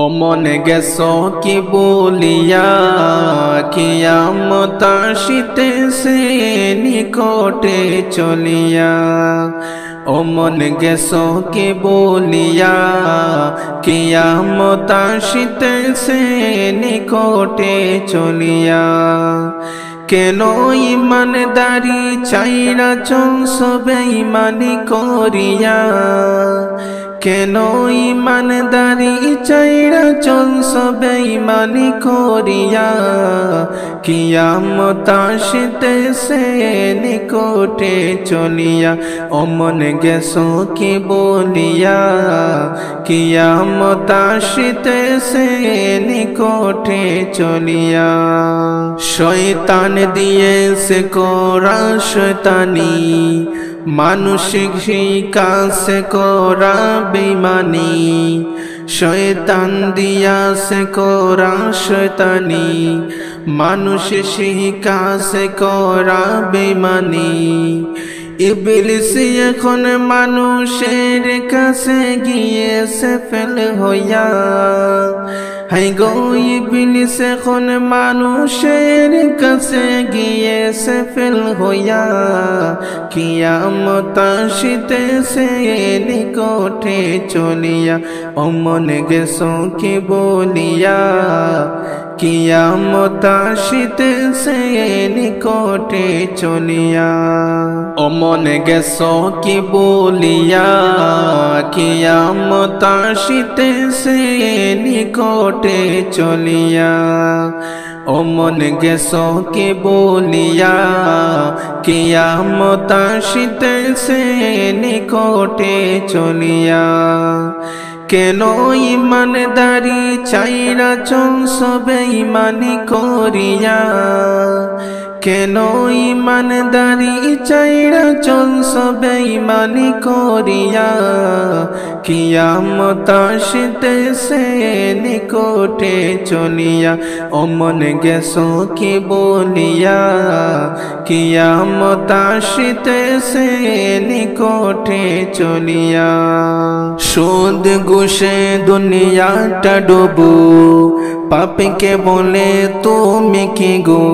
অমন গেছো কি বলিয়া কিয়ামত আসিতেছে নিকটে চলিয়া। অমন গেছো কি বলিয়া কিয়ামত আসিতেছে নিকটে চলিয়া। কেন ইমানদারি চাইরা চলছো বেঈমানি করিয়া। কেন ইমানদারি চাইরা চলছো বেঈমানি করিয়া। কিয়ামত আসিতেছে নিকটে চলিয়া। অমন গেছো কি বলিয়া কিয়ামত আসিতেছে নিকটে চলিয়া। শয়তান দিয়েছে করা শয়তানি মানসিক শিকাছে করা বেঈমানি। শয়তান দিয়াছে করা শয়তানি মানসিক শিকাছে করা বেঈমানি। ইবলিস এখন মানুষের কাছে গিয়েছে ফেল হইয়া। হাই গো ইবলিস এখন মানুষের কাছে গিয়েছে ফেল হইয়া। কিয়ামত আসিতেছে নিকটে চলিয়া। অমন গেছো কি বলিয়া কিয়ামত আসিতেছে নিকটে চলিয়া। অমন গেছো কি বলিয়া কিয়ামত আসিতেছে নিকটে চলিয়া। অমন গেছো কি বলিয়া কিয়ামত আসিতেছে নিকটে চলিয়া। কেন ইমানদারি চাইরা চলছো বেঈমানি করিয়া। কেন ইমানদারি চাইরা চলছো বেঈমানি করিয়া। কিয়ামত আসিতেছে নিকটে চলিয়া। অমন গেছো কি বলিয়া কিয়ামত আসিতেছে নিকটে চলিয়া। সুদ ঘুষে দুনিয়াটা ডুবো পাপকে বলে তুমি কি গো।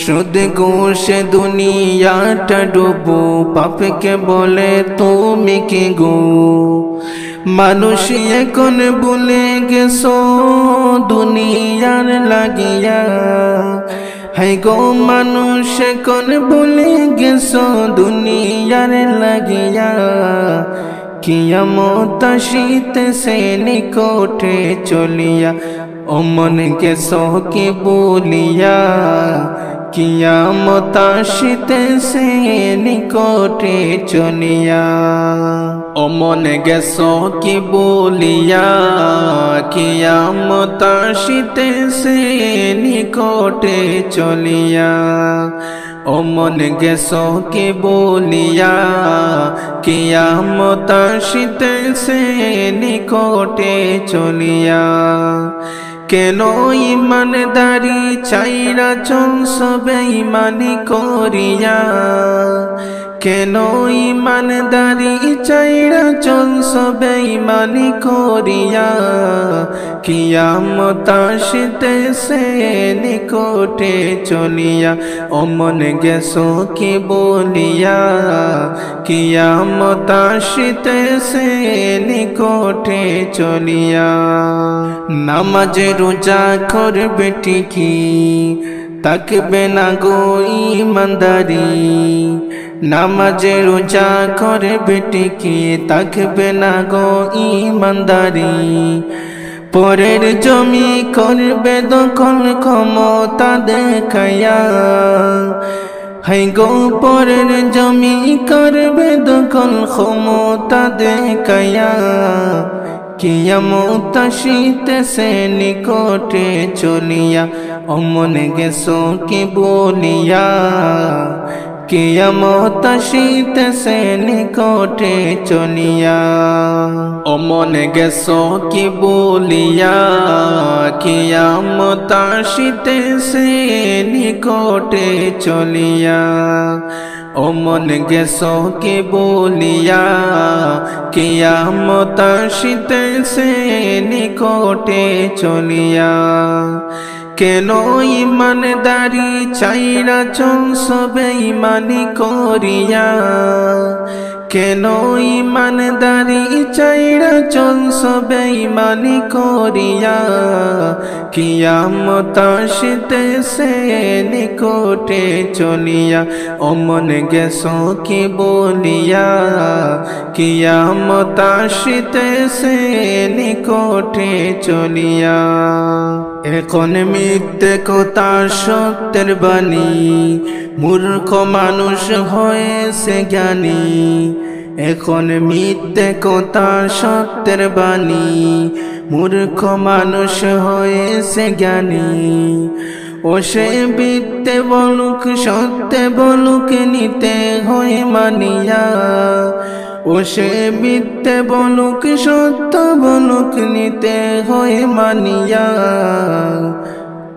সুদ ঘুষে দুনিয়াটা ডুবো পাপকে বলে তুমি কি গো। মানুষ এখন ভুলে গেছো দুনিয়ার লাগিয়া। হাই গো মানুষ এখন ভুলে গেছো দুনিয়ার লাগিয়া। কিয়ামত আসিতেছে নিকটে চলিয়া। অমন গেছো কি বলিয়া কিয়ামত আসিতেছে নিকটে চলিয়া। অমন গেছো কি বলিয়া কিয়ামত আসিতেছে নিকটে চলিয়া। অমন গেছো কি বলিয়া কিয়ামত আসিতেছে নিকটে চলিয়া। কেন ইমানদারি চাইরা চলছো বেঈমানি করিয়া। কেন ইমানদারি চাইরা চলছো বেঈমানি করিয়া। কিয়ামত আসিতেছে নিকটে চলিয়া। অমন গেছো কি বলিয়া কিয়ামত আসিতেছে নিকটে চলিয়া। নামাজ রোজা করবে ঠিকই তাকবে না গো ইমানদারি। নামাজ রোজা করবে ঠিকই তাকবে না গো ইমানদারি। পরের জমি করবে দখল ক্ষমতা দেখাইয়া। হাই গো পরের জমি করবে দখল ক্ষমতা দেখাইয়া। কিয়ামত আসিতেছে নিকটে চলিয়া। অমন গেছো কি বলিয়া কিয়ামত আসিতেছে নিকটে চলিয়া। অমন গেছো কি বলিয়া কিয়ামত আসিতেছে নিকটে চলিয়া। ও মন গেছো কি বলিয়া কিয়ামত আসিতেছে নিকটে চলিয়া কেন ইমানদারি চাইরা চলছো বেঈমানি করিয়া কেন ইমানদারি চাইরা চলছো বেঈমানি করিয়া কিয়ামত আসিতেছে নিকটে চলিয়া ও মন গেছো কি বলিয়া কিয়ামত আসিতেছে নিকটে চলিয়া এখন মিথ্যে কথা সত্যের বাণী মূর্খ মানুষ হয়েছে জ্ঞানী এখন মিথ্যে কথা সত্যের বাণী মূর্খ মানুষ হয়েছে জ্ঞানী ও সে মিথ্যে বলুক সত্যে বলুক নিতে হয় মানিয়া ও সে মিথ্যে বলুক সত্য বলুক নিতে হয় মানিয়া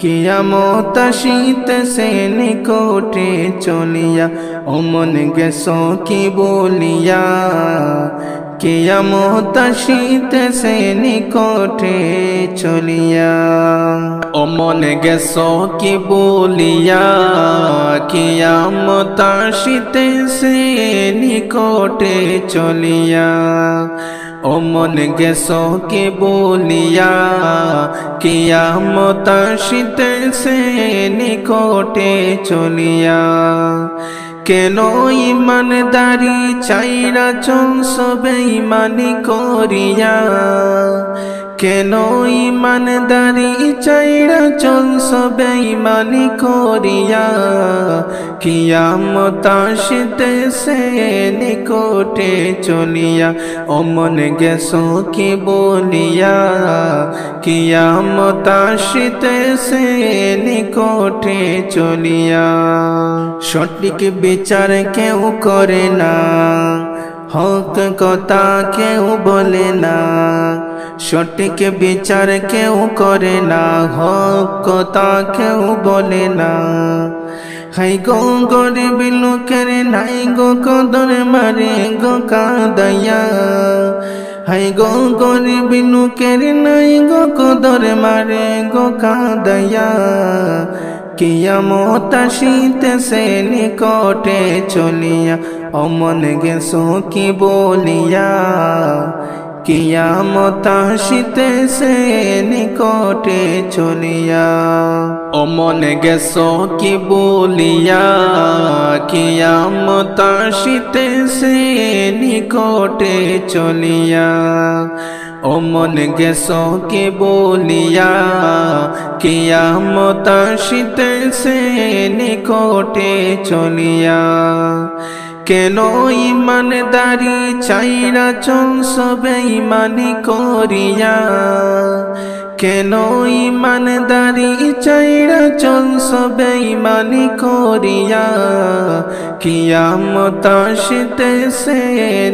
কিয়ামত আসিতেছে নিকটে চলিয়া ও মন গেছো কি বলিয়া কিয়ামত আসিতেছে নিকটে চলিয়া ও মন গেছো কি বলিয়া কিয়ামত আসিতেছে নিকটে চলিয়া ও মন গেছো কি বলিয়া কিয়ামত আসিতেছে নিকটে চলিয়া কেন ইমানদারি চাইরা চলছো বেঈমানি করিয়া কেন ইমানদারি চাইরা চলছো বেঈমানি করিয়া কিয়ামত আসিতেছে নিকটে চলিয়া ও মন গেছো কি বলিয়া কিয়ামত আসিতেছে নিকটে চলিয়া সঠিক বিচার কেউ করে না হক কথা কেউ বলে না সঠিক বিচার কেউ করে না হক কথা কেউ বলে না হাই গো গরিব লোকের নাই গো কদর মারে গো কাঁদাইয়া হাই গো গরিব লোকের নাই গো কদর মারে গো কাঁদাইয়া কিয়ামত আসিতেছে নিকটে চলিয়া ও মন গেছো কি বলিয়া কিয়ামত আসিতেছে নিকটে চলিয়া ও মন গেছো কি বলিয়া কিয়ামত আসিতেছে নিকটে চলিয়া ও মন গেছো কি বলিয়া কিয়ামত আসিতেছে নিকটে চলিয়া কেন ইমানদারি চাইরা চলছো বেঈমানি করিয়া কেন ইমানদারি চাইরা চলছো বেঈমানি করিয়া কিয়ামত আসিতেছে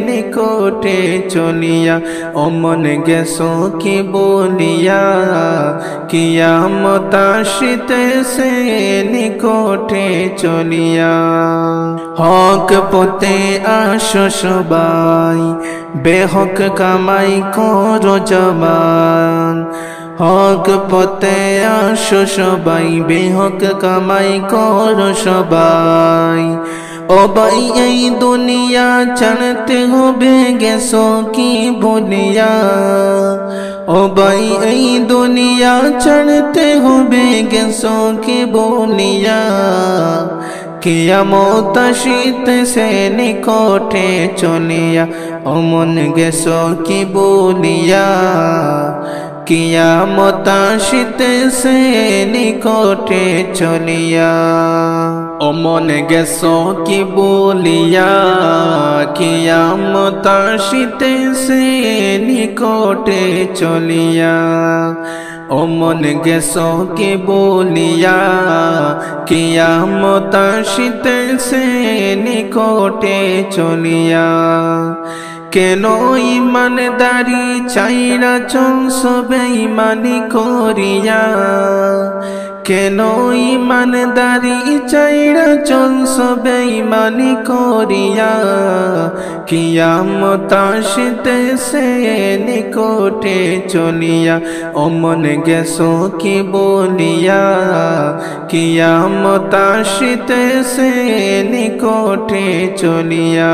নিকটে চলিয়া ও মন গেছো কি বলিয়া কিয়ামত আসিতেছে নিকটে চলিয়া হক পথে আসো সবাই বেহক কামাই করো জবান হক পথে আসো সবাই বেহক কামাই করো সবাই ও ভাই এই দুনিয়া ছাড়তে হবে গেছো কি বলিয়া ও ভাই এই দুনিয়া ছাড়তে হবে গেছো কি বলিয়া কিয়ামত আসিতেছে নিকটে চলিয়া ও মন গেছো কি বলিয়া কিয়ামত আসিতেছে নিকটে চলিয়া ও মন গেছো কি বলিয়া কিয়ামত আসিতেছে নিকটে চলিয়া ও মন গেছো কি বলিয়া কিয়ামত আসিতেছে নিকটে চলিয়া কেন ইমানদারি চাইরা চলছো বেঈমানি করিয়া কেন ইমানদারি চাইরা চলছ বেঈমানি করিয়া কিয়ামত আসিতেছে নিকটে চলিয়া অমন গেছো কি বলিয়া কিয়ামত আসিতেছে নিকটে চলিয়া।